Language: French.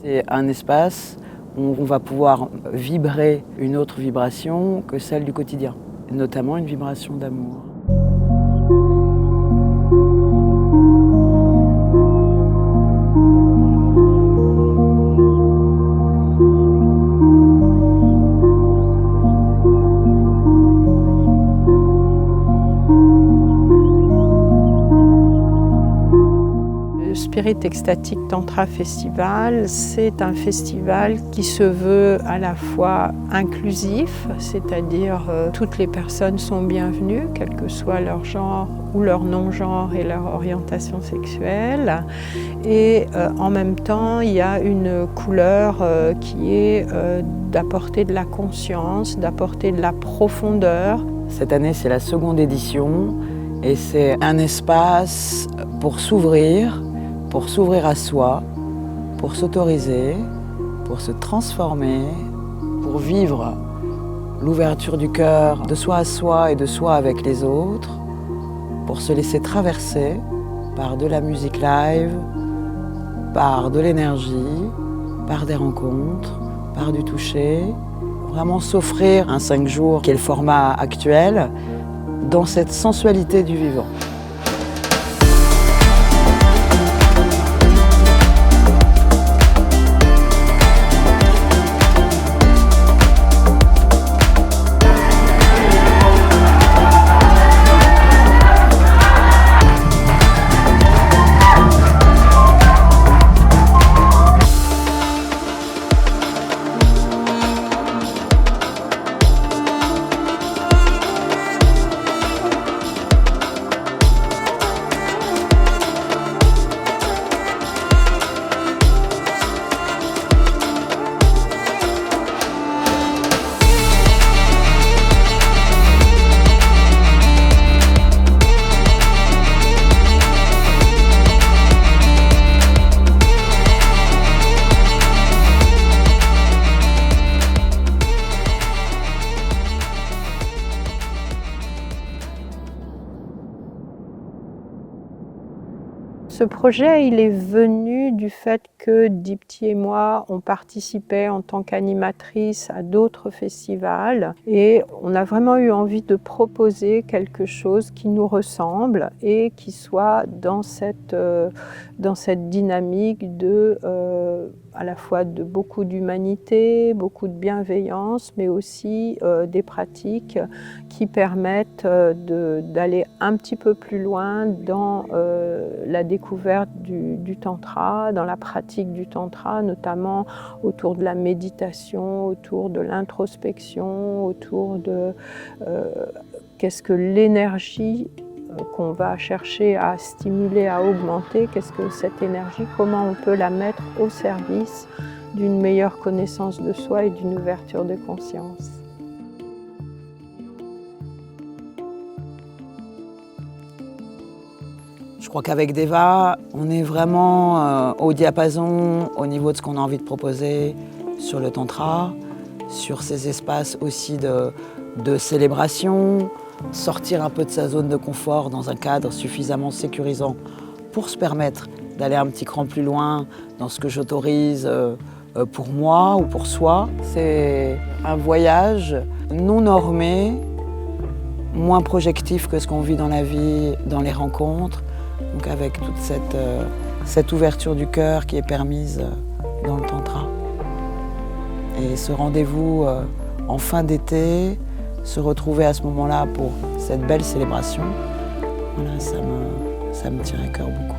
C'est un espace où on va pouvoir vibrer une autre vibration que celle du quotidien, notamment une vibration d'amour. Spirit Ecstatic Tantra Festival, c'est un festival qui se veut à la fois inclusif, c'est-à-dire toutes les personnes sont bienvenues, quel que soit leur genre ou leur non-genre et leur orientation sexuelle. Et en même temps, il y a une couleur qui est d'apporter de la conscience, d'apporter de la profondeur. Cette année, c'est la seconde édition et c'est un espace pour s'ouvrir à soi, pour s'autoriser, pour se transformer, pour vivre l'ouverture du cœur de soi à soi et de soi avec les autres, pour se laisser traverser par de la musique live, par de l'énergie, par des rencontres, par du toucher. Vraiment s'offrir un 5 jours qui est le format actuel dans cette sensualité du vivant. Ce projet, il est venu du fait que Dipti et moi, on participait en tant qu'animatrice à d'autres festivals et on a vraiment eu envie de proposer quelque chose qui nous ressemble et qui soit dans cette dynamique de à la fois de beaucoup d'humanité, beaucoup de bienveillance, mais aussi des pratiques qui permettent d'aller un petit peu plus loin dans la découverte du tantra, dans la pratique du tantra, notamment autour de la méditation, autour de l'introspection, autour de qu'est-ce que l'énergie qu'on va chercher à stimuler, à augmenter, qu'est-ce que cette énergie, comment on peut la mettre au service d'une meilleure connaissance de soi et d'une ouverture de conscience. Je crois qu'avec Deva, on est vraiment au diapason, au niveau de ce qu'on a envie de proposer sur le tantra, sur ces espaces aussi de célébration, sortir un peu de sa zone de confort dans un cadre suffisamment sécurisant pour se permettre d'aller un petit cran plus loin dans ce que j'autorise pour moi ou pour soi. C'est un voyage non normé, moins projectif que ce qu'on vit dans la vie, dans les rencontres, donc avec toute cette ouverture du cœur qui est permise dans le tantra. Et ce rendez-vous en fin d'été, se retrouver à ce moment-là pour cette belle célébration, voilà, ça me tient à cœur beaucoup.